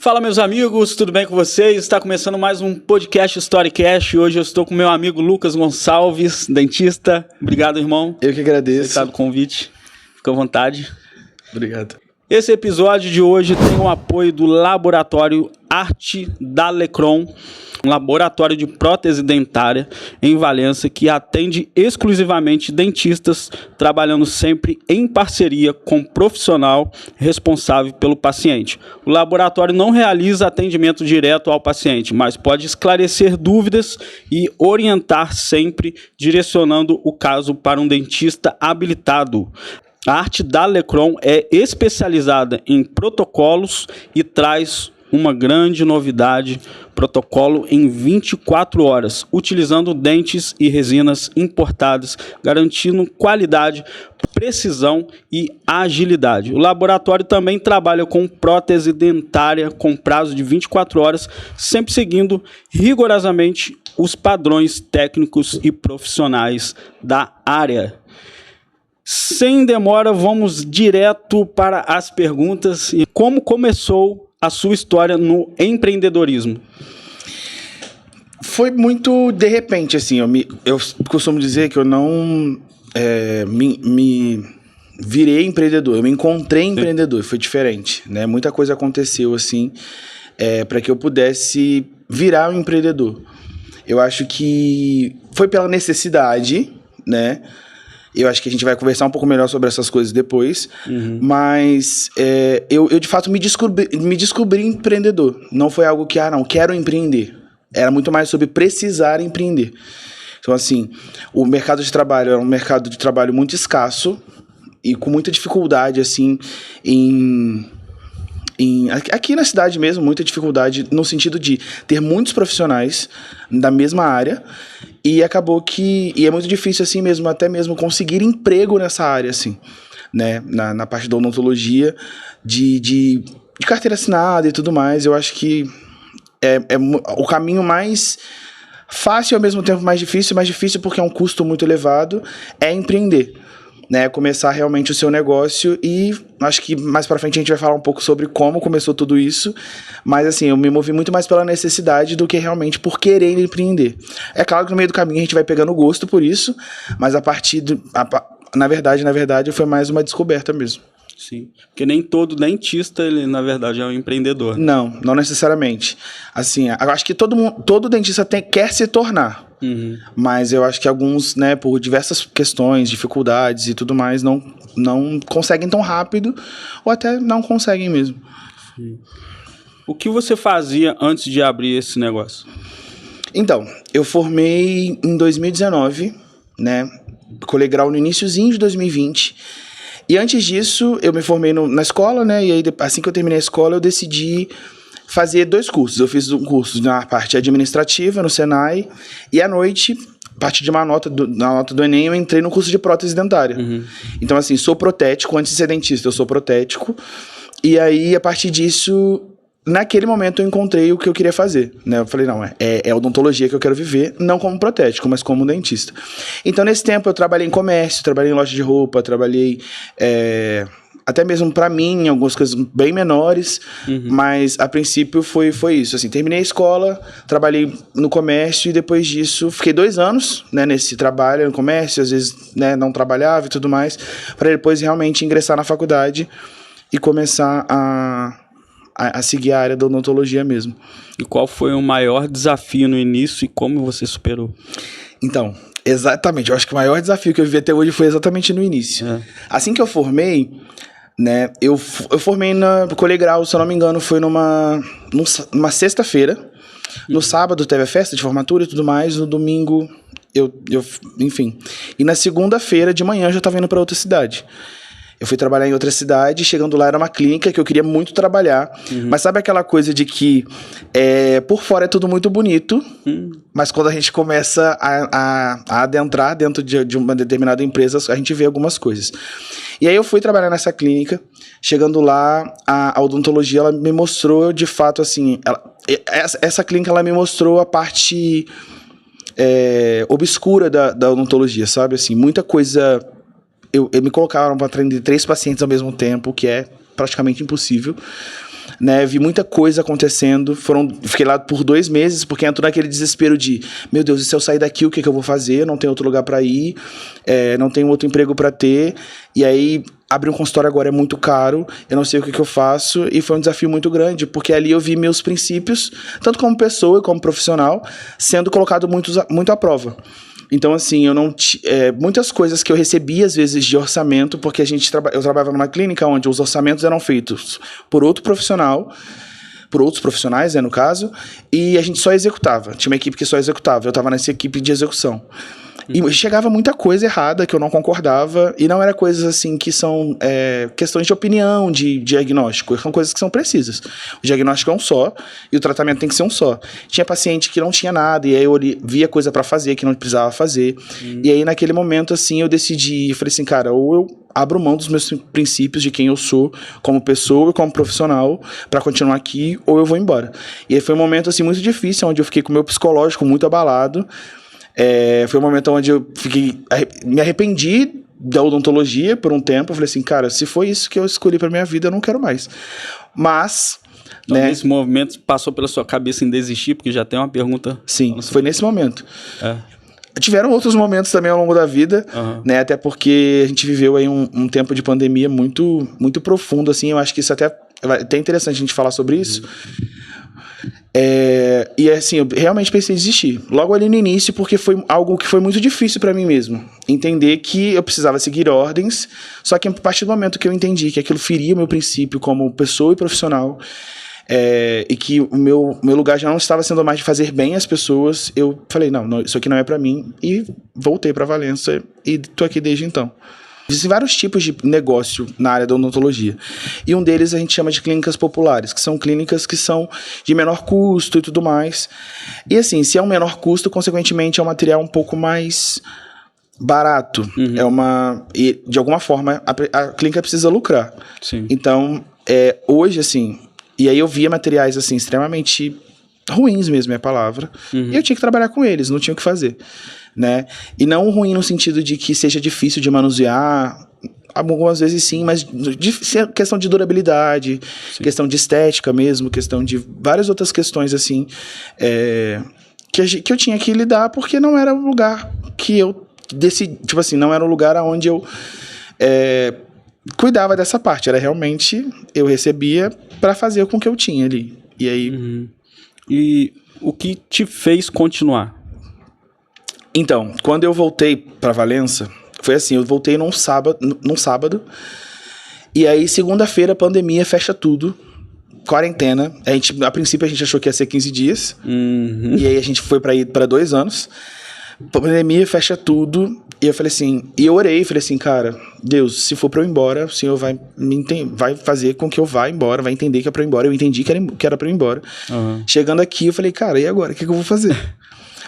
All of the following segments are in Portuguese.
Fala, meus amigos, tudo bem com vocês? Está começando mais um podcast Storycast. Hoje eu estou com meu amigo Lucas Gonçalves, dentista. Obrigado, irmão. Eu que agradeço. Aceitado o convite. Fica à vontade. Obrigado. Esse episódio de hoje tem o apoio do Laboratório Arte da Lecron, um laboratório de prótese dentária em Valença que atende exclusivamente dentistas, trabalhando sempre em parceria com o profissional responsável pelo paciente. O laboratório não realiza atendimento direto ao paciente, mas pode esclarecer dúvidas e orientar sempre, direcionando o caso para um dentista habilitado. A Arte da Lecron é especializada em protocolos e traz uma grande novidade: protocolo em 24 horas, utilizando dentes e resinas importadas, garantindo qualidade, precisão e agilidade. O laboratório também trabalha com prótese dentária com prazo de 24 horas, sempre seguindo rigorosamente os padrões técnicos e profissionais da área. Sem demora, vamos direto para as perguntas. E como começou a sua história no empreendedorismo? Foi muito de repente, assim. Eu costumo dizer que eu não me virei empreendedor. Eu me encontrei empreendedor. Foi diferente, né? Muita coisa aconteceu, assim, para que eu pudesse virar um empreendedor. Eu acho que foi pela necessidade, né? Eu acho que a gente vai conversar um pouco melhor sobre essas coisas depois. Mas eu de fato me descobri empreendedor. Não foi algo que, não, quero empreender. Era muito mais sobre precisar empreender. Então, assim, o mercado de trabalho é um mercado de trabalho muito escasso e com muita dificuldade, assim, aqui na cidade mesmo, muita dificuldade no sentido de ter muitos profissionais da mesma área. E acabou que... E é muito difícil assim mesmo, até mesmo conseguir emprego nessa área, assim, né? Na parte da odontologia, de carteira assinada e tudo mais. Eu acho que é o caminho mais fácil e ao mesmo tempo mais difícil porque é um custo muito elevado, é empreender, né? Começar realmente o seu negócio. E acho que mais pra frente a gente vai falar um pouco sobre como começou tudo isso. Mas assim, eu me movi muito mais pela necessidade do que realmente por querer empreender. É claro que no meio do caminho a gente vai pegando gosto por isso, mas na verdade foi mais uma descoberta mesmo. Sim, porque nem todo dentista, ele na verdade é um empreendedor. Não necessariamente. Assim, eu acho que todo dentista quer se tornar. Mas eu acho que alguns, né, por diversas questões, dificuldades e tudo mais, não conseguem tão rápido, ou até não conseguem mesmo. Sim. O que você fazia antes de abrir esse negócio? Então, eu formei em 2019, né, colei grau no iniciozinho de 2020, e antes disso eu me formei na escola, né, e aí assim que eu terminei a escola eu decidi fazer 2 cursos. Eu fiz um curso na parte administrativa, no Senai, e à noite, a partir de na nota do Enem, eu entrei no curso de prótese dentária. Então, assim, sou protético. Antes de ser dentista, eu sou protético. E aí, a partir disso, naquele momento, eu encontrei o que eu queria fazer, né? Eu falei, não, é odontologia que eu quero viver, não como protético, mas como dentista. Então, nesse tempo, eu trabalhei em comércio, trabalhei em loja de roupa, trabalhei... até mesmo para mim, algumas coisas bem menores, mas a princípio foi isso, assim, terminei a escola, trabalhei no comércio e depois disso fiquei 2 anos, né, nesse trabalho no comércio, às vezes, né, não trabalhava e tudo mais, para depois realmente ingressar na faculdade e começar a seguir a área da odontologia mesmo. E qual foi o maior desafio no início e como você superou? Então, exatamente, eu acho que o maior desafio que eu vivi até hoje foi exatamente no início. Assim que eu formei, né, eu formei colei grau, se eu não me engano, foi numa sexta-feira. No sábado teve a festa de formatura e tudo mais. No domingo, enfim. E na segunda-feira de manhã eu já estava indo para outra cidade. Eu fui trabalhar em outra cidade, chegando lá era uma clínica que eu queria muito trabalhar. Mas sabe aquela coisa de que por fora é tudo muito bonito, mas quando a gente começa a adentrar dentro de uma determinada empresa, a gente vê algumas coisas. E aí eu fui trabalhar nessa clínica. Chegando lá, a odontologia, ela me mostrou, de fato, assim... essa clínica, ela me mostrou a parte obscura da odontologia, sabe? Assim, muita coisa... Eu me colocaram para atender 3 pacientes ao mesmo tempo, que é praticamente impossível. né? Vi muita coisa acontecendo. Fiquei lá por 2 meses, porque entrou naquele desespero de, meu Deus, e se eu sair daqui, o que eu vou fazer? Não tenho outro lugar para ir, não tenho outro emprego para ter. E aí, abrir um consultório agora é muito caro, eu não sei o que eu faço, e foi um desafio muito grande, porque ali eu vi meus princípios, tanto como pessoa e como profissional, sendo colocado muito à prova. Então, assim, muitas coisas que eu recebia, às vezes, de orçamento, porque eu trabalhava numa clínica onde os orçamentos eram feitos por outros profissionais, né, no caso, e a gente só executava. Tinha uma equipe que só executava, eu estava nessa equipe de execução. E chegava muita coisa errada que eu não concordava, e não era coisas assim que são questões de opinião, de diagnóstico, são coisas que são precisas. O diagnóstico é um só, e o tratamento tem que ser um só. Tinha paciente que não tinha nada, e aí eu via coisa pra fazer que não precisava fazer. E aí naquele momento assim eu decidi, falei assim, cara, ou eu abro mão dos meus princípios de quem eu sou como pessoa e como profissional pra continuar aqui, ou eu vou embora. E aí foi um momento assim muito difícil, onde eu fiquei com o meu psicológico muito abalado. Foi um momento onde eu me arrependi da odontologia por um tempo. Eu falei assim, cara, se foi isso que eu escolhi pra minha vida, eu não quero mais. Mas, então, né, nesse movimento passou pela sua cabeça em desistir, porque já tem uma pergunta. Sim, foi nesse momento. É. Tiveram outros momentos também ao longo da vida, né? Até porque a gente viveu aí um tempo de pandemia muito, muito profundo, assim. Eu acho que isso até interessante a gente falar sobre isso. E assim, eu realmente pensei em desistir. Logo ali no início, porque foi algo que foi muito difícil pra mim mesmo. Entender que eu precisava seguir ordens, só que a partir do momento que eu entendi que aquilo feria o meu princípio como pessoa e profissional, e que o meu lugar já não estava sendo mais de fazer bem às pessoas, eu falei, não, isso aqui não é pra mim, e voltei pra Valença e tô aqui desde então. Existem vários tipos de negócio na área da odontologia. E um deles a gente chama de clínicas populares, que são clínicas que são de menor custo e tudo mais. E assim, se é um menor custo, consequentemente é um material um pouco mais barato. E de alguma forma a clínica precisa lucrar. Sim. Então, hoje assim, e aí eu via materiais assim extremamente ruins mesmo, é a palavra. E eu tinha que trabalhar com eles, não tinha o que fazer. Né? E não ruim no sentido de que seja difícil de manusear, algumas vezes sim, mas questão de durabilidade, sim, questão de estética mesmo, questão de várias outras questões assim, que eu tinha que lidar, porque não era o lugar que eu decidi, tipo assim, não era o lugar onde eu cuidava dessa parte, era realmente, eu recebia para fazer com o que eu tinha ali. E aí... E o que te fez continuar? Então, quando eu voltei para Valença, foi assim, eu voltei num sábado, e aí segunda-feira a pandemia fecha tudo, quarentena, a princípio a gente achou que ia ser 15 dias, e aí a gente foi para ir para 2 anos, pandemia fecha tudo, e eu falei assim, e eu orei, falei assim, cara, Deus, se for para eu ir embora, o Senhor vai fazer com que eu vá embora, vai entender que é para eu ir embora, eu entendi que era para eu ir embora. Chegando aqui, eu falei, cara, e agora, o que eu vou fazer?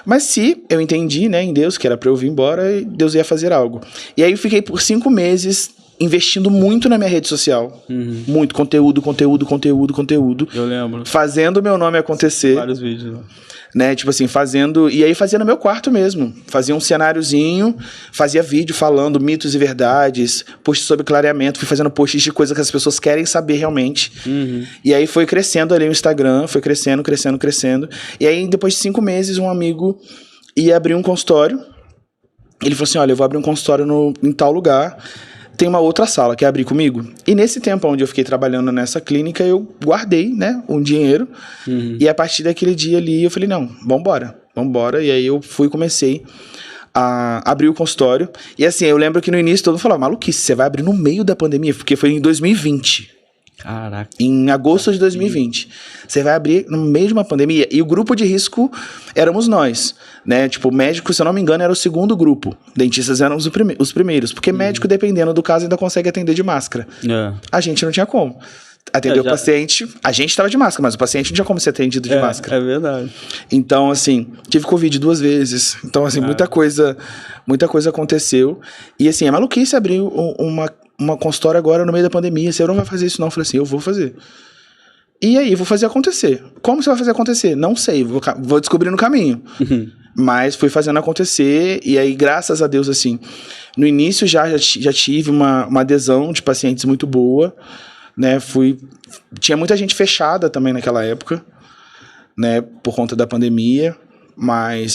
Mas se eu entendi, né, em Deus, que era pra eu vir embora, Deus ia fazer algo. E aí eu fiquei por 5 meses investindo muito na minha rede social. Muito, conteúdo. Eu lembro. Fazendo meu nome acontecer. Vários vídeos. Né, tipo assim, e aí fazia no meu quarto mesmo. Fazia um cenáriozinho, fazia vídeo falando mitos e verdades, posts sobre clareamento, fui fazendo posts de coisas que as pessoas querem saber realmente. E aí foi crescendo ali o Instagram, foi crescendo. E aí, depois de 5 meses, um amigo ia abrir um consultório. Ele falou assim, olha, eu vou abrir um consultório em tal lugar, tem uma outra sala, quer abrir comigo? E nesse tempo onde eu fiquei trabalhando nessa clínica, eu guardei, né, um dinheiro. E a partir daquele dia ali, eu falei, não, vambora. E aí eu comecei a abrir o consultório. E assim, eu lembro que no início todo mundo falava, maluquice, você vai abrir no meio da pandemia? Porque foi em 2020. Caraca. Em agosto de 2020. Você vai abrir no meio de uma pandemia. E o grupo de risco éramos nós, né? Tipo, médico, se eu não me engano, era o segundo grupo. Dentistas eram os primeiros. Porque médico, dependendo do caso, ainda consegue atender de máscara. A gente não tinha como. Atender o paciente... A gente estava de máscara, mas o paciente não tinha como ser atendido de máscara. É verdade. Então, assim, tive Covid 2 vezes. Então, assim, muita coisa aconteceu. E, assim, é maluquice abrir uma consultória agora no meio da pandemia. Você não vai fazer isso não. Eu falei assim, eu vou fazer. E aí, vou fazer acontecer. Como você vai fazer acontecer? Não sei, vou descobrir no caminho. Mas fui fazendo acontecer, e aí, graças a Deus, assim, no início já tive uma adesão de pacientes muito boa, né? Tinha muita gente fechada também naquela época, né? Por conta da pandemia,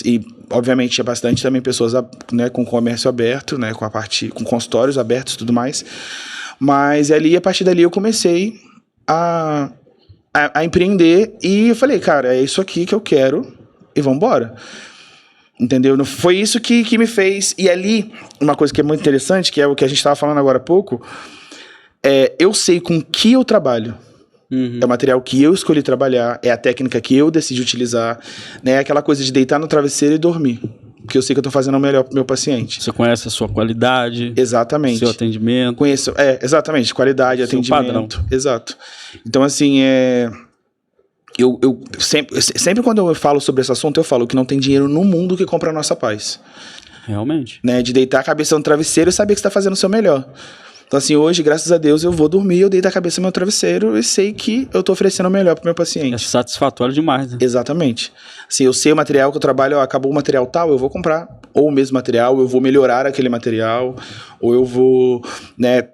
e obviamente tinha bastante também pessoas, né, com comércio aberto, né? Com consultórios abertos e tudo mais. Mas a partir dali eu comecei a empreender e eu falei, cara, é isso aqui que eu quero e vambora. Entendeu? Foi isso que me fez. E ali, uma coisa que é muito interessante, que é o que a gente estava falando agora há pouco, eu sei com que eu trabalho. É o material que eu escolhi trabalhar, é a técnica que eu decidi utilizar, né? Aquela coisa de deitar no travesseiro e dormir. Porque eu sei que eu estou fazendo o melhor para o meu paciente. Você conhece a sua qualidade. Exatamente. Seu atendimento. Conheço, exatamente, qualidade, seu atendimento. Padrão. Exato. Então, assim, eu sempre quando eu falo sobre esse assunto, eu falo que não tem dinheiro no mundo que compra a nossa paz. Realmente. Né? De deitar a cabeça no travesseiro e saber que você está fazendo o seu melhor. Então, assim, hoje, graças a Deus, eu vou dormir, eu deito a cabeça no meu travesseiro e sei que eu estou oferecendo o melhor para o meu paciente. É satisfatório demais, né? Exatamente. Assim, eu sei o material que eu trabalho, acabou o material tal, eu vou comprar. Ou o mesmo material, eu vou melhorar aquele material, ou eu vou, né,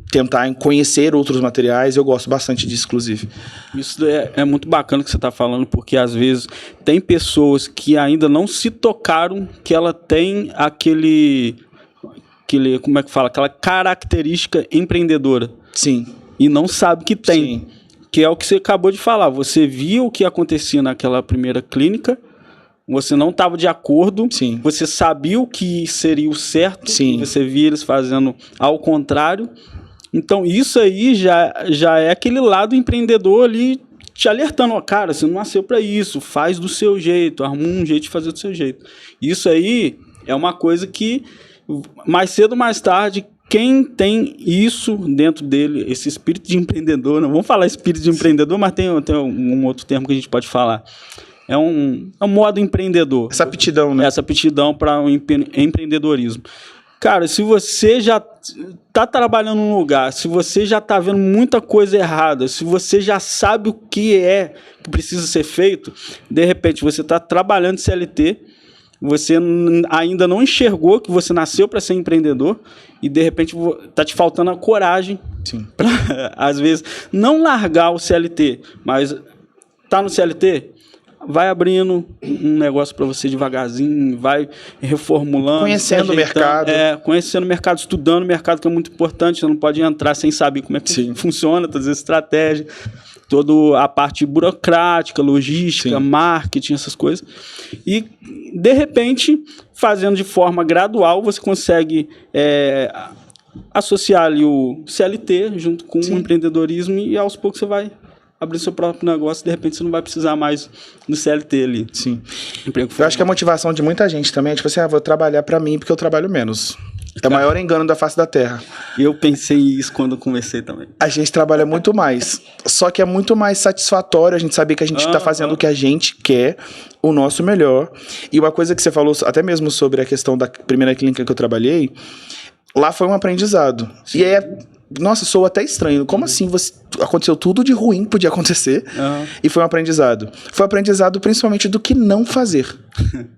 tentar conhecer outros materiais. Eu gosto bastante disso, inclusive. Isso é muito bacana que você está falando, porque às vezes tem pessoas que ainda não se tocaram que ela tem como é que fala? Aquela característica empreendedora. Sim. E não sabe que tem. Sim. Que é o que você acabou de falar. Você viu o que acontecia naquela primeira clínica, você não estava de acordo, Sim. você sabia o que seria o certo, Sim. você via eles fazendo ao contrário. Então isso aí já é aquele lado empreendedor ali te alertando, ó, cara, você não nasceu para isso, faz do seu jeito, arruma um jeito de fazer do seu jeito. Isso aí é uma coisa que mais cedo ou mais tarde, quem tem isso dentro dele, esse espírito de empreendedor, não vamos falar espírito de empreendedor, mas tem um outro termo que a gente pode falar. É um modo empreendedor. Essa aptidão, né? Essa aptidão para o empreendedorismo. Cara, se você já está trabalhando num lugar, se você já está vendo muita coisa errada, se você já sabe o que precisa ser feito, de repente você está trabalhando de CLT, você ainda não enxergou que você nasceu para ser empreendedor e, de repente, está te faltando a coragem para, às vezes, não largar o CLT, mas tá no CLT, vai abrindo um negócio para você devagarzinho, vai reformulando. Conhecendo o mercado. Conhecendo o mercado, estudando o mercado, que é muito importante. Você não pode entrar sem saber como é que funciona, todas as estratégias, toda a parte burocrática, logística, marketing, essas coisas. E, de repente, fazendo de forma gradual, você consegue associar ali o CLT junto com o empreendedorismo e, aos poucos, você vai abrir seu próprio negócio, de repente você não vai precisar mais do CLT ali. Sim. Eu acho que a motivação de muita gente também é tipo assim, vou trabalhar pra mim porque eu trabalho menos. É o maior engano da face da Terra. Eu pensei isso quando comecei também. A gente trabalha muito mais. Só que é muito mais satisfatório a gente saber que a gente tá fazendo o que a gente quer, o nosso melhor. E uma coisa que você falou, até mesmo sobre a questão da primeira clínica que eu trabalhei, lá foi um aprendizado. Sim. E nossa, sou até estranho. Como assim aconteceu tudo de ruim que podia acontecer e foi um aprendizado? Foi um aprendizado principalmente do que não fazer,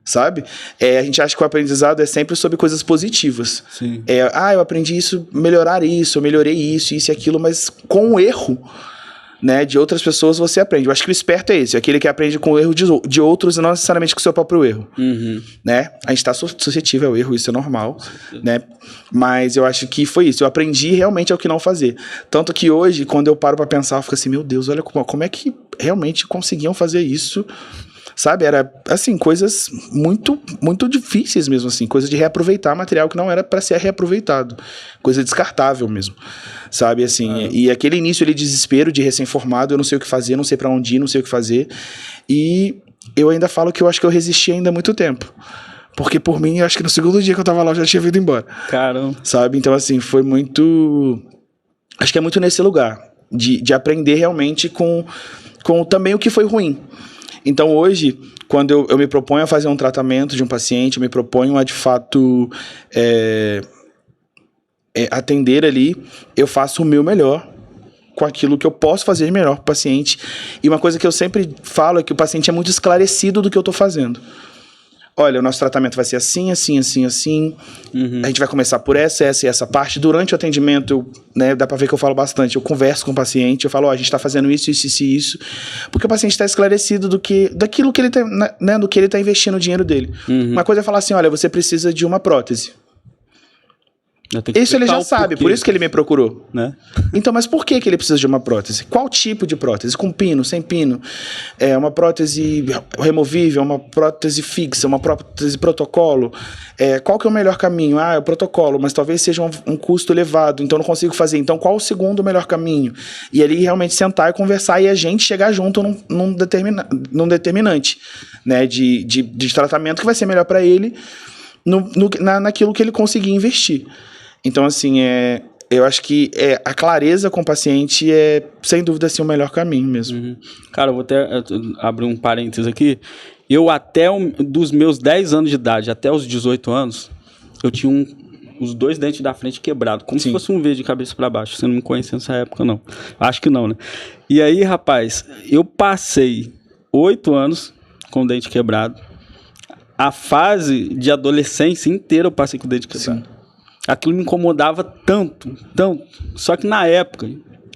sabe? A gente acha que o aprendizado é sempre sobre coisas positivas. Sim. Eu aprendi isso, melhorar isso, eu melhorei isso e aquilo, mas com o erro, né, de outras pessoas você aprende. Eu acho que o esperto é esse, aquele que aprende com o erro de outros e não necessariamente com o seu próprio erro. Né? A gente está suscetível ao erro, isso é normal, né? Mas eu acho que foi isso. Eu aprendi realmente ao que não fazer. Tanto que hoje, quando eu paro para pensar, eu fico assim, meu Deus, olha como é que realmente conseguiam fazer isso. Sabe, era assim, coisas muito, muito difíceis mesmo assim, coisa de reaproveitar material que não era para ser reaproveitado, coisa descartável mesmo, sabe, assim, e aquele início ali, desespero de recém-formado, eu não sei o que fazer, não sei para onde ir, não sei o que fazer, e eu ainda falo que eu acho que eu resisti ainda muito tempo, porque por mim, eu acho que no segundo dia que eu tava lá, eu já tinha vindo embora. Caramba. Sabe, então assim, foi muito, acho que é muito nesse lugar, de aprender realmente com também o que foi ruim. Então hoje, quando eu me proponho a fazer um tratamento de um paciente, eu me proponho a de fato atender ali, eu faço o meu melhor com aquilo que eu posso fazer melhor para o paciente. E uma coisa que eu sempre falo é que o paciente é muito esclarecido do que eu estou fazendo. olha, o nosso tratamento vai ser assim, assim, assim, assim. A gente vai começar por essa e essa parte. Durante o atendimento, né, dá pra ver que eu falo bastante. Eu converso com o paciente, eu falo, ó, a gente tá fazendo isso, isso, isso e isso. Porque o paciente tá esclarecido daquilo que ele tá, né, do que ele tá investindo o dinheiro dele. Uma coisa é falar assim, olha, você precisa de uma prótese. Isso ele já sabe, por isso que ele me procurou. Né? Então, mas por que ele precisa de uma prótese? Qual tipo de prótese? Com pino, sem pino? É uma prótese removível, uma prótese fixa, uma prótese protocolo? Qual que é o melhor caminho? É o protocolo, mas talvez seja um custo elevado, então não consigo fazer. Então, qual o segundo melhor caminho? E ali realmente sentar e conversar e a gente chegar junto num determinante, né, de tratamento que vai ser melhor para ele naquilo que ele conseguir investir. Então, assim, eu acho que a clareza com o paciente é, sem dúvida, assim, o melhor caminho mesmo. Cara, eu vou até abrir um parênteses aqui. Eu, dos meus 10 anos de idade até os 18 anos, eu tinha os 2 dentes da frente quebrados, como se fosse um V de cabeça para baixo. Você não me conhecia nessa época, não. Acho que não, né? E aí, rapaz, eu passei 8 anos com o dente quebrado. A fase de adolescência inteira eu passei com o dente quebrado. Sim. Aquilo me incomodava tanto. Só que na época,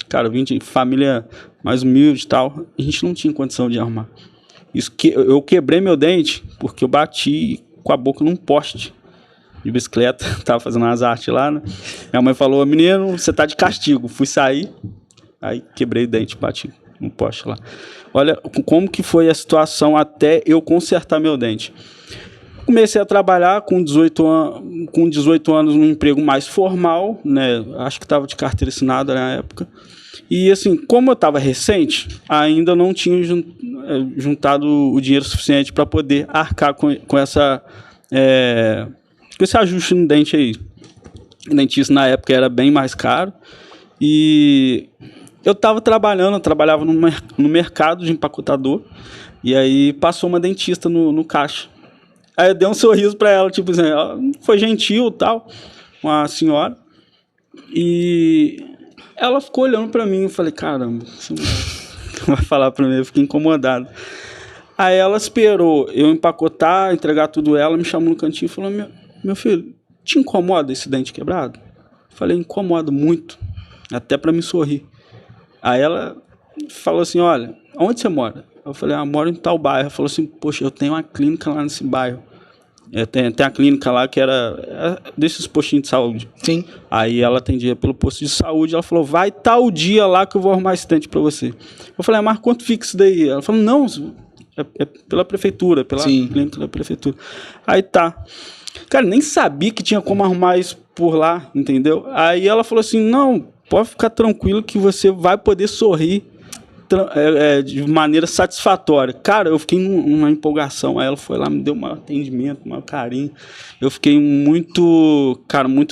cara, eu vim de família mais humilde e tal, a gente não tinha condição de arrumar. Eu quebrei meu dente porque eu bati com a boca num poste de bicicleta. Tava fazendo umas artes lá, né? Minha mãe falou, menino, você tá de castigo. Fui sair, aí quebrei o dente, bati no poste lá. Olha como que foi a situação até eu consertar meu dente. Comecei a trabalhar com 18 anos num emprego mais formal, né? Acho que estava de carteira assinada na época. E assim, como eu estava recente, ainda não tinha juntado o dinheiro suficiente para poder arcar com esse ajuste no dente aí. O dentista na época era bem mais caro. E eu estava trabalhando, eu trabalhava no mercado de empacotador. E aí passou uma dentista no caixa. Aí eu dei um sorriso pra ela, tipo assim, ela foi gentil e tal, uma senhora. E ela ficou olhando pra mim, eu falei, caramba, você não vai falar pra mim, eu fiquei incomodado. Aí ela esperou eu empacotar, entregar tudo ela, me chamou no cantinho e falou, meu filho, te incomoda esse dente quebrado? Eu falei, incomoda muito, até pra me sorrir. Aí ela falou assim, olha, onde você mora? Eu falei, moro em tal bairro. Ela falou assim, poxa, eu tenho uma clínica lá nesse bairro. Tem a clínica lá que era desses postinhos de saúde. Sim. Aí ela atendia pelo posto de saúde. Ela falou, vai tal dia lá que eu vou arrumar esse dente pra você. Eu falei, mas quanto fica isso daí? Ela falou, não, é pela prefeitura, pela clínica da prefeitura. Aí tá. Cara, nem sabia que tinha como arrumar isso por lá, entendeu? Aí ela falou assim, não, pode ficar tranquilo que você vai poder sorrir de maneira satisfatória. Cara, eu fiquei numa empolgação. Aí ela foi lá, me deu um atendimento, um carinho. Eu fiquei muito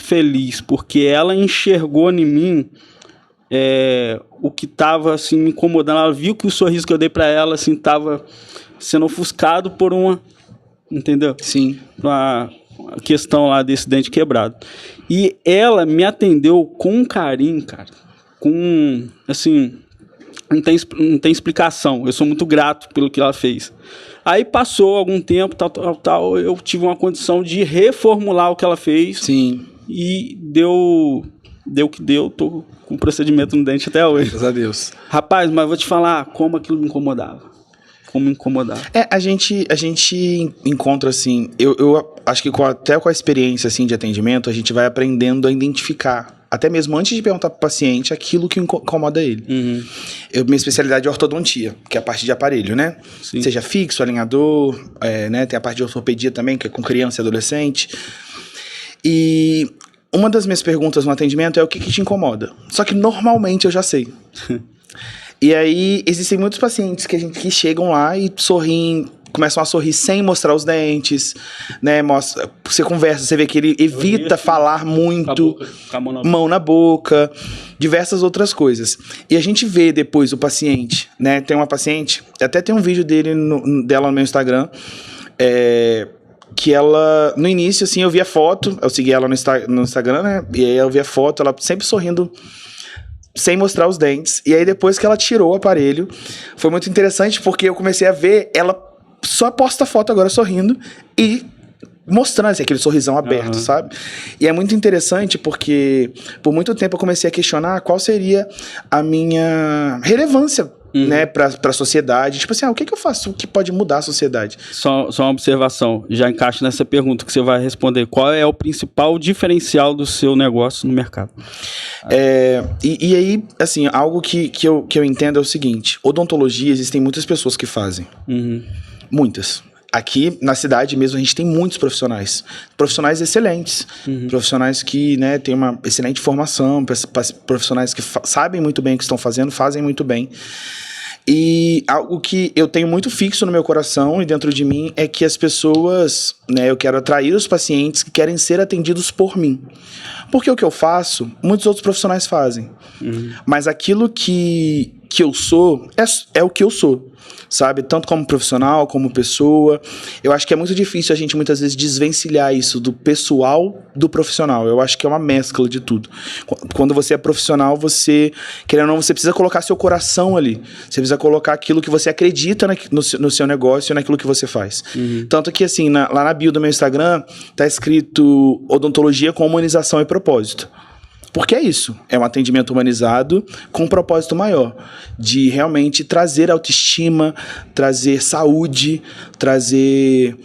feliz, porque ela enxergou em mim o que estava assim, me incomodando. Ela viu que o sorriso que eu dei para ela assim, estava sendo ofuscado por entendeu? Sim. Uma questão lá desse dente quebrado. E ela me atendeu com um carinho, cara. Com, assim... Não tem explicação. Eu sou muito grato pelo que ela fez. Aí passou algum tempo, tal, eu tive uma condição de reformular o que ela fez. Sim. E deu o que deu. Tô com procedimento no dente até hoje. Graças a Deus. Rapaz, mas vou te falar como aquilo me incomodava. Como me incomodava. A gente encontra, assim... Eu acho que até com a experiência assim, de atendimento, a gente vai aprendendo a identificar, até mesmo antes de perguntar para o paciente, aquilo que incomoda ele. Minha especialidade é ortodontia, que é a parte de aparelho, né? Sim. Seja fixo, alinhador, né? Tem a parte de ortopedia também, que é com criança e adolescente. E uma das minhas perguntas no atendimento é o que te incomoda. Só que normalmente eu já sei. E aí existem muitos pacientes que chegam lá e sorriem, começam a sorrir sem mostrar os dentes, né? Você conversa, você vê que ele evita falar muito, com a mão na boca, diversas outras coisas. E a gente vê depois o paciente, né? Tem uma paciente, até tem um vídeo dela no meu Instagram, que ela, no início, assim, eu vi a foto, eu segui ela no Instagram, né? E aí eu vi a foto, ela sempre sorrindo, sem mostrar os dentes. E aí depois que ela tirou o aparelho, foi muito interessante porque eu comecei a ver ela só posta foto agora sorrindo e mostrando assim, aquele sorrisão aberto, sabe? E é muito interessante porque por muito tempo eu comecei a questionar qual seria a minha relevância, né, pra sociedade. Tipo assim, o que eu faço que pode mudar a sociedade? Só uma observação, já encaixa nessa pergunta que você vai responder. Qual é o principal diferencial do seu negócio no mercado? E aí, assim, algo que eu entendo é o seguinte: odontologia, existem muitas pessoas que fazem. Muitas. Aqui na cidade mesmo a gente tem muitos profissionais excelentes, profissionais que, né, têm uma excelente formação, profissionais que sabem muito bem o que estão fazendo, fazem muito bem. E algo que eu tenho muito fixo no meu coração e dentro de mim é que as pessoas, né, eu quero atrair os pacientes que querem ser atendidos por mim. Porque o que eu faço, muitos outros profissionais fazem. Mas aquilo que eu sou, é o que eu sou, sabe? Tanto como profissional, como pessoa. Eu acho que é muito difícil a gente muitas vezes desvencilhar isso do pessoal do profissional. Eu acho que é uma mescla de tudo. Quando você é profissional, você, querendo ou não, você precisa colocar seu coração ali. Você precisa colocar aquilo que você acredita no seu negócio e naquilo que você faz. Tanto que, assim, lá na bio do meu Instagram, tá escrito odontologia com humanização e propósito. Porque é isso, é um atendimento humanizado com um propósito maior, de realmente trazer autoestima, trazer saúde, trazer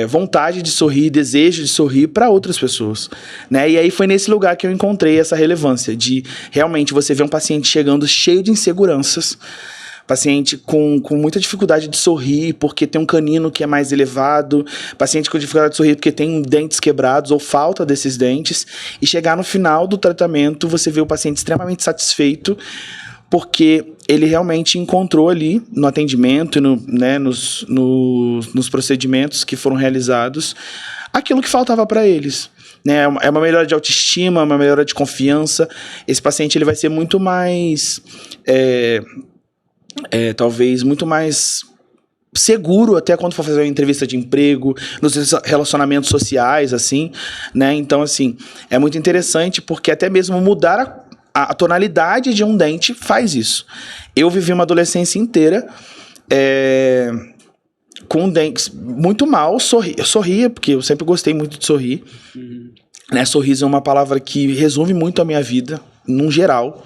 vontade de sorrir, desejo de sorrir para outras pessoas, né? E aí foi nesse lugar que eu encontrei essa relevância, de realmente você ver um paciente chegando cheio de inseguranças, paciente com muita dificuldade de sorrir porque tem um canino que é mais elevado, paciente com dificuldade de sorrir porque tem dentes quebrados ou falta desses dentes, e chegar no final do tratamento, você vê o paciente extremamente satisfeito porque ele realmente encontrou ali no atendimento e nos procedimentos que foram realizados aquilo que faltava para eles. Né? É uma melhora de autoestima, uma melhora de confiança. Esse paciente ele vai ser muito mais... talvez muito mais seguro até quando for fazer uma entrevista de emprego, nos relacionamentos sociais, assim, né? Então, assim, é muito interessante porque até mesmo mudar a tonalidade de um dente faz isso. Eu vivi uma adolescência inteira com dentes muito mal, eu sorria, porque eu sempre gostei muito de sorrir. Né? Sorriso é uma palavra que resume muito a minha vida, num geral.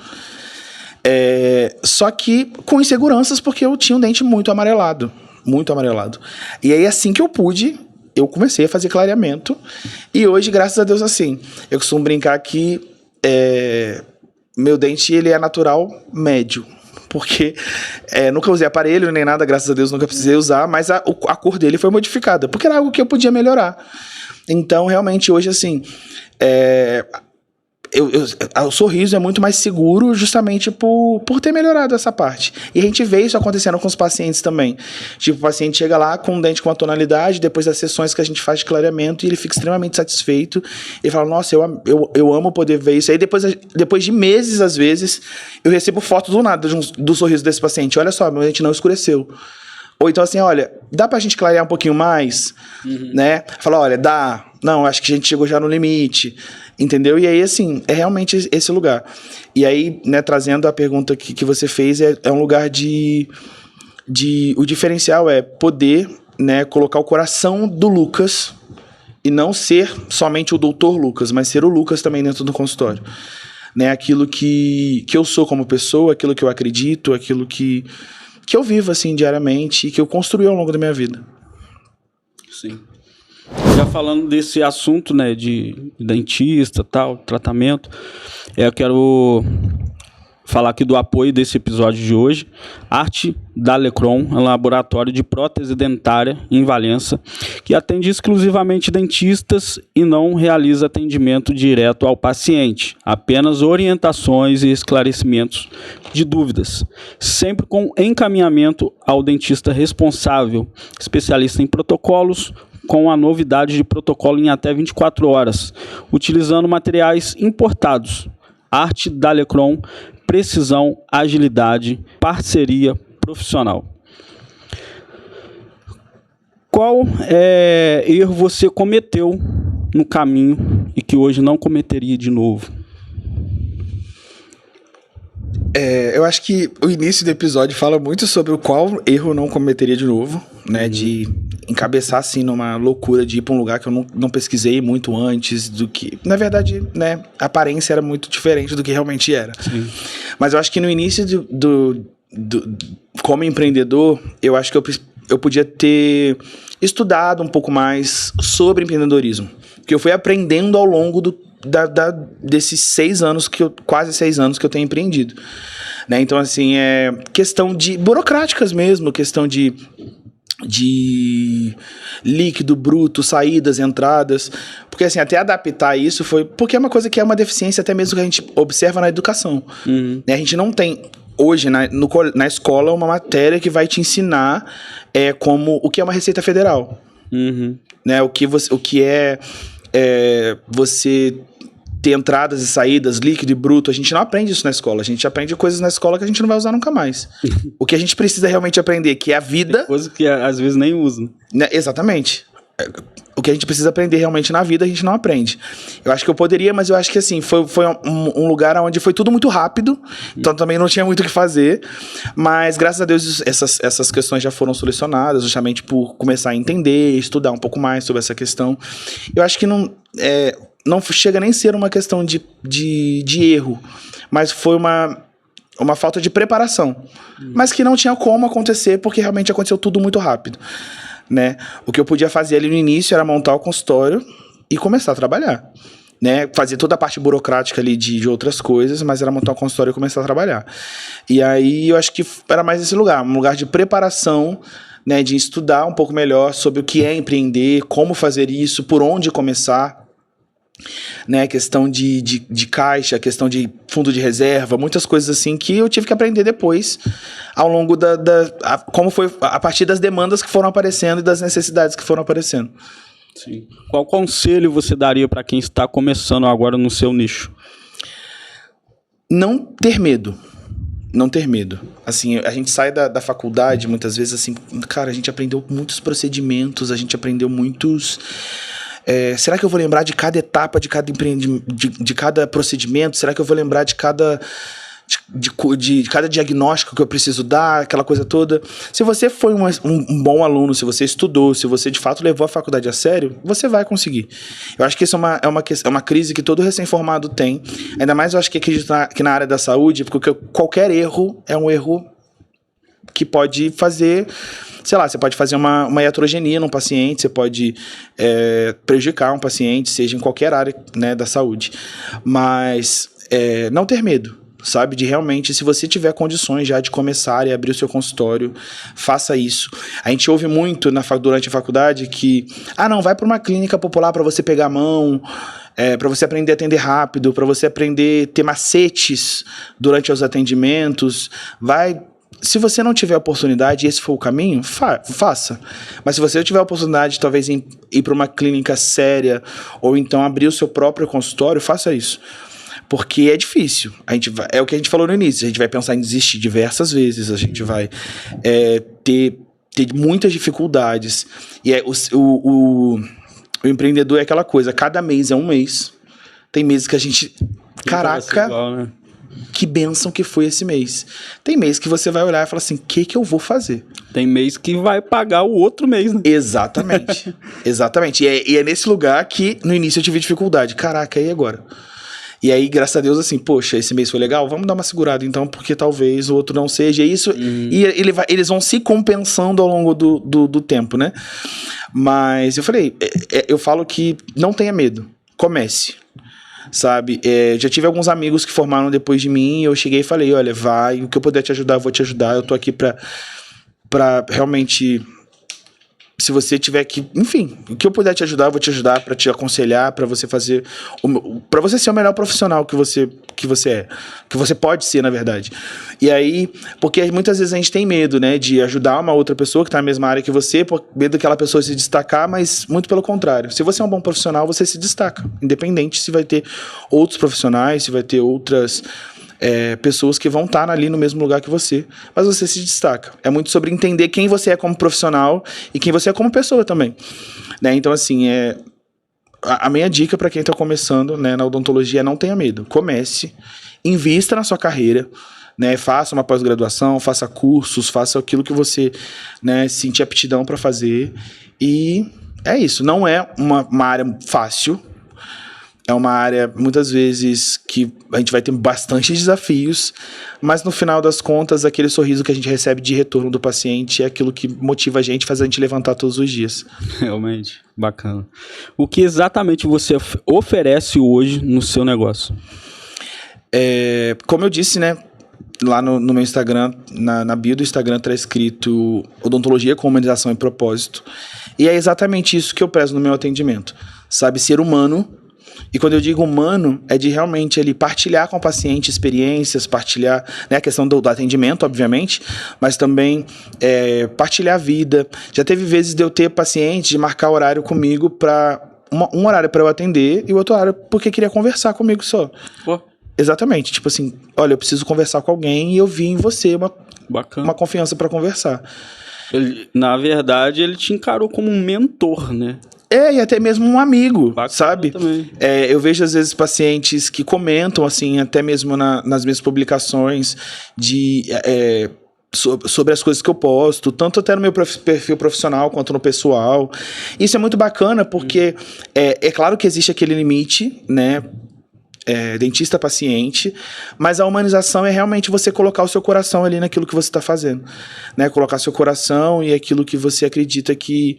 Só que com inseguranças, porque eu tinha um dente muito amarelado. E aí, assim que eu pude, eu comecei a fazer clareamento. E hoje, graças a Deus, assim, eu costumo brincar que meu dente ele é natural médio. Porque nunca usei aparelho nem nada, graças a Deus nunca precisei usar, mas a cor dele foi modificada, porque era algo que eu podia melhorar. Então, realmente, hoje, assim... o sorriso é muito mais seguro justamente por ter melhorado essa parte. E a gente vê isso acontecendo com os pacientes também. Tipo, o paciente chega lá com um dente com uma tonalidade, depois das sessões que a gente faz de clareamento, e ele fica extremamente satisfeito. Ele fala, nossa, eu amo poder ver isso. Aí depois de meses, às vezes, eu recebo foto do nada do sorriso desse paciente. Olha só, meu dente não escureceu. Ou então assim, olha, dá pra gente clarear um pouquinho mais? Né? Fala, olha, dá. Não, acho que a gente chegou já no limite. Entendeu? E aí, assim, é realmente esse lugar. E aí, né, trazendo a pergunta que você fez, é um lugar o diferencial é poder, né, colocar o coração do Lucas e não ser somente o doutor Lucas, mas ser o Lucas também dentro do consultório. Né? Aquilo que eu sou como pessoa, aquilo que eu acredito, aquilo que eu vivo, assim, diariamente e que eu construí ao longo da minha vida. Sim. Já falando desse assunto, né, de dentista, tal, tratamento, eu quero falar aqui do apoio desse episódio de hoje. Arte da Lecron é um laboratório de prótese dentária em Valença, que atende exclusivamente dentistas e não realiza atendimento direto ao paciente, apenas orientações e esclarecimentos de dúvidas, sempre com encaminhamento ao dentista responsável, especialista em protocolos, com a novidade de protocolo em até 24 horas, utilizando materiais importados. Arte da Lecron, precisão, agilidade, parceria profissional. Qual erro você cometeu no caminho e que hoje não cometeria de novo? Eu acho que o início do episódio fala muito sobre o qual erro não cometeria de novo, né? De encabeçar, assim, numa loucura de ir pra um lugar que eu não pesquisei muito antes do que... Na verdade, né? A aparência era muito diferente do que realmente era. Sim. Mas eu acho que no início como empreendedor, eu acho que eu podia ter estudado um pouco mais sobre empreendedorismo. Porque eu fui aprendendo ao longo desses 6 anos, quase 6 anos que eu tenho empreendido. Né? Então, assim, é questão de burocráticas mesmo, questão de líquido, bruto, saídas, entradas. Porque, assim, até adaptar isso foi... Porque é uma coisa que é uma deficiência até mesmo que a gente observa na educação. Né? A gente não tem... Hoje, na escola, uma matéria que vai te ensinar como o que é uma Receita Federal. Né? O que é você ter entradas e saídas, líquido e bruto. A gente não aprende isso na escola. A gente aprende coisas na escola que a gente não vai usar nunca mais. O que a gente precisa realmente aprender, que é a vida... Tem coisa que às vezes nem usa. Né? Exatamente. O que a gente precisa aprender realmente na vida, a gente não aprende. Eu acho que eu poderia, mas eu acho que assim, foi um lugar onde foi tudo muito rápido, então também não tinha muito o que fazer, mas graças a Deus essas questões já foram solucionadas, justamente por começar a entender, estudar um pouco mais sobre essa questão. Eu acho que não chega nem a ser uma questão de erro, mas foi uma falta de preparação, mas que não tinha como acontecer, porque realmente aconteceu tudo muito rápido. Né? O que eu podia fazer ali no início era montar o consultório e começar a trabalhar. Né? Fazer toda a parte burocrática ali de outras coisas, mas era montar o consultório e começar a trabalhar. E aí eu acho que era mais esse lugar, um lugar de preparação, né? De estudar um pouco melhor sobre o que é empreender, como fazer isso, por onde começar. Né, questão de caixa, questão de fundo de reserva, muitas coisas assim que eu tive que aprender depois, ao longo como foi a partir das demandas que foram aparecendo e das necessidades que foram aparecendo. Sim. Qual conselho você daria para quem está começando agora no seu nicho? Não ter medo. Não ter medo. Assim, a gente sai da faculdade, muitas vezes, assim, cara, a gente aprendeu muitos procedimentos, a gente aprendeu muitos... será que eu vou lembrar de cada etapa, de cada empreendimento, de cada procedimento? Será que eu vou lembrar de cada diagnóstico que eu preciso dar, aquela coisa toda? Se você foi um bom aluno, se você estudou, se você de fato levou a faculdade a sério, você vai conseguir. Eu acho que isso é uma crise que todo recém-formado tem. Ainda mais eu acho que acredito que na área da saúde, porque qualquer erro é um erro que pode fazer... Sei lá, você pode fazer uma iatrogenia num paciente, você pode prejudicar um paciente, seja em qualquer área, né, da saúde. Mas não ter medo, sabe? De realmente, se você tiver condições já de começar e abrir o seu consultório, faça isso. A gente ouve muito durante a faculdade que, não, vai para uma clínica popular para você pegar a mão, para você aprender a atender rápido, para você aprender a ter macetes durante os atendimentos, se você não tiver oportunidade e esse for o caminho, faça. Mas se você tiver a oportunidade, talvez, em ir para uma clínica séria ou então abrir o seu próprio consultório, faça isso. Porque é difícil. É o que a gente falou no início. A gente vai pensar em desistir diversas vezes. A gente vai ter muitas dificuldades. E o empreendedor é aquela coisa. Cada mês é um mês. Tem meses que a gente... Caraca... Igual, né? Que bênção que foi esse mês. Tem mês que você vai olhar e falar assim, o que eu vou fazer? Tem mês que vai pagar o outro mês, né? Exatamente. Exatamente. E é nesse lugar que no início eu tive dificuldade. Caraca, e agora? E aí, graças a Deus, assim, poxa, esse mês foi legal, vamos dar uma segurada então, porque talvez o outro não seja isso. E eles vão se compensando ao longo do tempo, né? Mas eu falei, eu falo que não tenha medo, comece. Sabe, já tive alguns amigos que formaram depois de mim e eu cheguei e falei, olha, vai, o que eu puder te ajudar, eu vou te ajudar, eu tô aqui pra realmente, se você tiver que, enfim, o que eu puder te ajudar, eu vou te ajudar, pra te aconselhar, pra você fazer, pra você ser o melhor profissional que você é, que você pode ser, na verdade. E aí, porque muitas vezes a gente tem medo, né, de ajudar uma outra pessoa que tá na mesma área que você, por medo daquela pessoa se destacar, mas muito pelo contrário. Se você é um bom profissional, você se destaca, independente se vai ter outros profissionais, se vai ter outras pessoas que vão estar ali no mesmo lugar que você, mas você se destaca. É muito sobre entender quem você é como profissional e quem você é como pessoa também, né? Então, assim, a minha dica para quem está começando, né, na odontologia é não tenha medo. Comece, invista na sua carreira, né? Faça uma pós-graduação, faça cursos, faça aquilo que você, né, sentir aptidão para fazer. E é isso. Não é uma área fácil. É uma área, muitas vezes, que a gente vai ter bastante desafios, mas no final das contas, aquele sorriso que a gente recebe de retorno do paciente é aquilo que motiva a gente, faz a gente levantar todos os dias. Realmente, bacana. O que exatamente você oferece hoje no seu negócio? Como eu disse, né? Lá no meu Instagram, na bio do Instagram, está escrito odontologia com humanização e propósito. E é exatamente isso que eu prezo no meu atendimento. Sabe, ser humano. E quando eu digo humano, é de realmente ele partilhar com o paciente experiências, partilhar, né, a questão do atendimento, obviamente, mas também partilhar a vida. Já teve vezes de eu ter paciente de marcar horário comigo para um horário para eu atender e o outro horário porque queria conversar comigo só. Pô. Exatamente, tipo assim, olha, eu preciso conversar com alguém e eu vi em você uma confiança para conversar. Na verdade, ele te encarou como um mentor, né? E até mesmo um amigo, bacana, sabe? Também. Eu vejo, às vezes, pacientes que comentam, assim, até mesmo nas minhas publicações, sobre as coisas que eu posto, tanto até no meu perfil profissional quanto no pessoal. Isso é muito bacana, porque é claro que existe aquele limite, né? Dentista-paciente, mas a humanização é realmente você colocar o seu coração ali naquilo que você está fazendo, né? Colocar seu coração e aquilo que você acredita que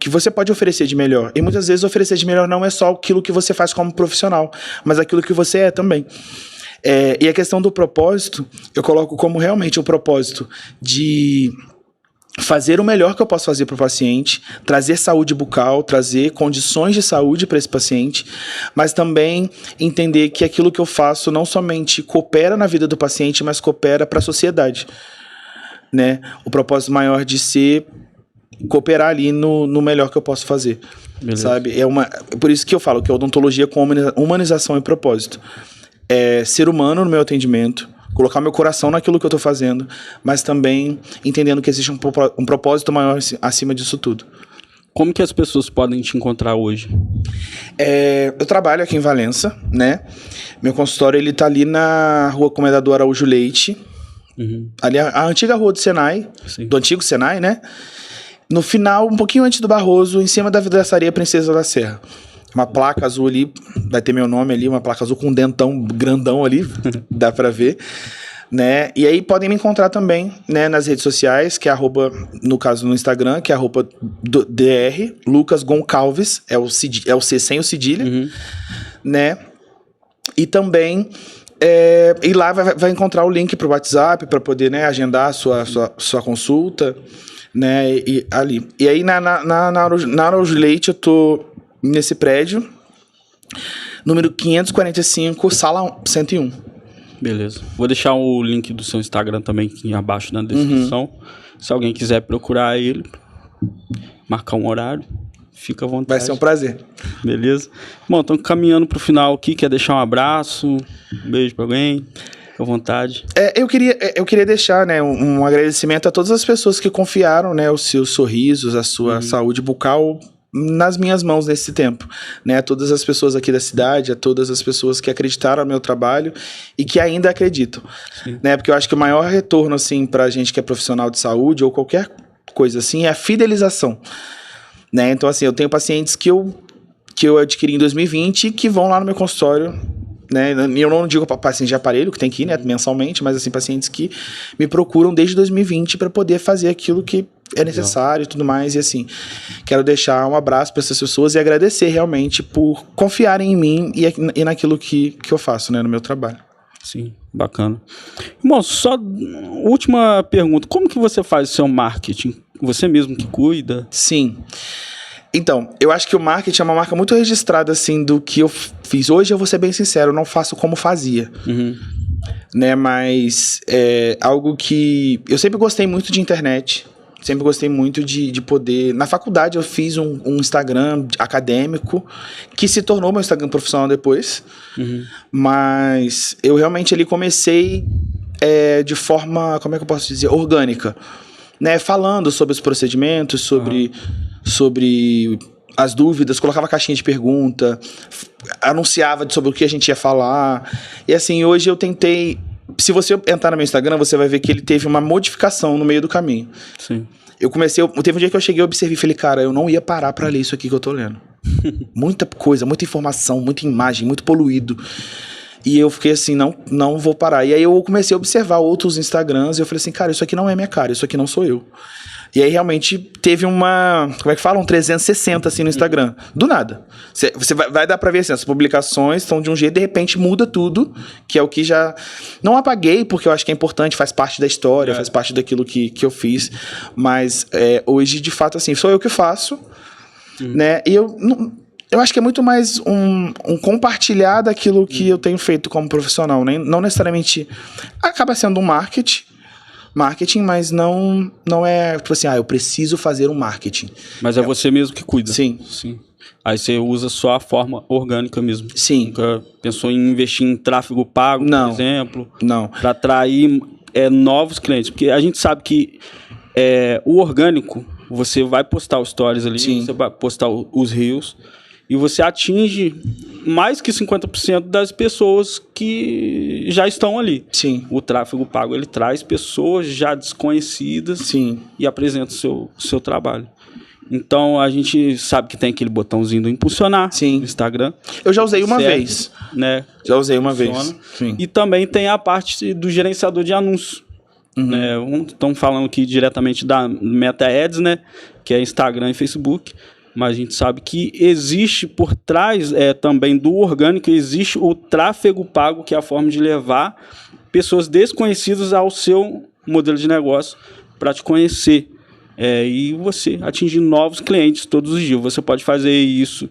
você pode oferecer de melhor. E muitas vezes oferecer de melhor não é só aquilo que você faz como profissional, mas aquilo que você é também. E a questão do propósito, eu coloco como realmente o propósito de fazer o melhor que eu posso fazer para o paciente, trazer saúde bucal, trazer condições de saúde para esse paciente, mas também entender que aquilo que eu faço não somente coopera na vida do paciente, mas coopera para a sociedade, né? O propósito maior de ser cooperar ali no melhor que eu posso fazer. Beleza. Sabe? Por isso que eu falo que é odontologia com humanização e propósito. É ser humano no meu atendimento, colocar meu coração naquilo que eu estou fazendo, mas também entendendo que existe um propósito maior acima disso tudo. Como que as pessoas podem te encontrar hoje? Eu trabalho aqui em Valença, né? Meu consultório ele tá ali na Rua Comendador Araújo Leite, ali a antiga rua do Senai, do antigo Senai, né? No final, um pouquinho antes do Barroso, em cima da vidraçaria Princesa da Serra. Uma placa azul ali, vai ter meu nome ali, uma placa azul com um dentão grandão ali, dá pra ver, né? E aí podem me encontrar também, né, nas redes sociais, que é no caso no Instagram, que é @dr Lucas Goncalves, é o C sem o cedilha, né? E também e lá vai encontrar o link pro WhatsApp para poder, né, agendar a sua consulta, né? E ali. E aí na Araújo Leite eu tô nesse prédio, número 545, sala 101. Beleza. Vou deixar o link do seu Instagram também aqui abaixo na descrição. Se alguém quiser procurar ele, marcar um horário, fica à vontade. Vai ser um prazer. Beleza? Bom, estamos caminhando para o final aqui. Quer deixar um abraço, um beijo para alguém? Fica à vontade. Eu queria deixar, né, um agradecimento a todas as pessoas que confiaram, né, os seus sorrisos, a sua saúde bucal nas minhas mãos nesse tempo, né? A todas as pessoas aqui da cidade, a todas as pessoas que acreditaram no meu trabalho e que ainda acreditam, né? Porque eu acho que o maior retorno, assim, pra gente que é profissional de saúde ou qualquer coisa assim, é a fidelização, né? Então, assim, eu tenho pacientes que eu adquiri em 2020 que vão lá no meu consultório, né? Eu não digo para paciente de aparelho, que tem que ir, né, mensalmente, mas assim, pacientes que me procuram desde 2020 para poder fazer aquilo que é necessário e tudo mais. E assim, quero deixar um abraço para essas pessoas e agradecer realmente por confiarem em mim e naquilo que eu faço, né, no meu trabalho. Sim, bacana. Bom, só última pergunta. Como que você faz o seu marketing? Você mesmo que cuida? Sim. Então, eu acho que o marketing é uma marca muito registrada, assim, do que eu fiz. Hoje, eu vou ser bem sincero, eu não faço como fazia. Né? Mas é algo que... Eu sempre gostei muito de internet. Sempre gostei muito de poder... Na faculdade, eu fiz um Instagram acadêmico, que se tornou meu Instagram profissional depois. Mas eu realmente ali comecei de forma, como é que eu posso dizer? Orgânica. Né? Falando sobre os procedimentos, sobre as dúvidas, colocava caixinha de pergunta, anunciava sobre o que a gente ia falar. E assim, hoje eu tentei Se você entrar no meu Instagram, você vai ver que ele teve uma modificação no meio do caminho. Sim. Teve um dia que eu cheguei, eu observei e falei, cara, eu não ia parar pra ler isso aqui que eu tô lendo. Muita coisa, muita informação, muita imagem, muito poluído. E eu fiquei assim, não vou parar. E aí eu comecei a observar outros Instagrams e eu falei assim, cara, isso aqui não é minha cara, isso aqui não sou eu. E aí realmente teve uma, como é que fala? Um 360 assim no Instagram. Do nada. Você vai dar pra ver assim, as publicações estão de um jeito, de repente muda tudo, que é o que já... Não apaguei, porque eu acho que é importante, faz parte da história, faz parte daquilo que eu fiz. Mas hoje, de fato, assim, sou eu que faço, né? E eu acho que é muito mais um compartilhar daquilo que eu tenho feito como profissional, né? Não necessariamente... Acaba sendo um marketing, mas não é tipo assim, eu preciso fazer um marketing. Mas é você mesmo que cuida. Sim. Aí você usa só a forma orgânica mesmo. Sim. Nunca pensou em investir em tráfego pago, por exemplo? Não. Para atrair novos clientes. Porque a gente sabe que o orgânico, você vai postar os stories ali, Sim. você vai postar os reels, e você atinge mais que 50% das pessoas que já estão ali. Sim. O tráfego pago, ele traz pessoas já desconhecidas. Sim. E apresenta o seu trabalho. Então, a gente sabe que tem aquele botãozinho do impulsionar Sim. no Instagram. Eu já usei uma vez. Né? Já usei uma Funciona. vez. Sim. E também tem a parte do gerenciador de anúncios. Né? Estamos falando aqui diretamente da Meta Ads, né? Que é Instagram e Facebook. Mas a gente sabe que existe por trás também do orgânico, existe o tráfego pago, que é a forma de levar pessoas desconhecidas ao seu modelo de negócio para te conhecer. E você atingir novos clientes todos os dias. Você pode fazer isso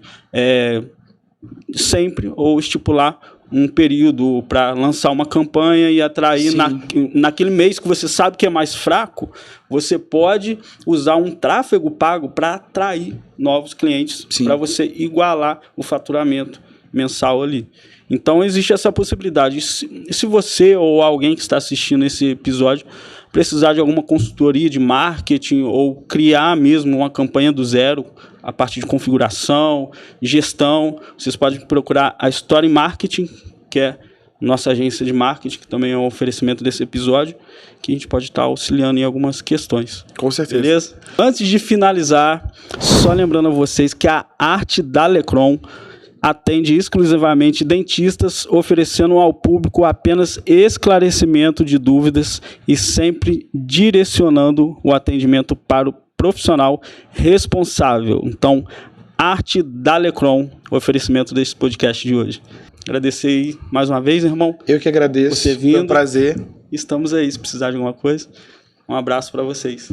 sempre ou estipular um período para lançar uma campanha e atrair naquele mês que você sabe que é mais fraco, você pode usar um tráfego pago para atrair novos clientes, para você igualar o faturamento mensal ali. Então existe essa possibilidade. Se você ou alguém que está assistindo esse episódio precisar de alguma consultoria de marketing ou criar mesmo uma campanha do zero, a partir de configuração, gestão, vocês podem procurar a Story Marketing, que é nossa agência de marketing, que também é um oferecimento desse episódio, que a gente pode estar auxiliando em algumas questões. Com certeza. Beleza? Antes de finalizar, só lembrando a vocês que a Arte da Lecron atende exclusivamente dentistas, oferecendo ao público apenas esclarecimento de dúvidas e sempre direcionando o atendimento para o profissional responsável. Então, Arte da Lecron, o oferecimento desse podcast de hoje. Agradecer aí mais uma vez, irmão. Eu que agradeço. Você vindo. Foi um prazer. Estamos aí, se precisar de alguma coisa. Um abraço para vocês.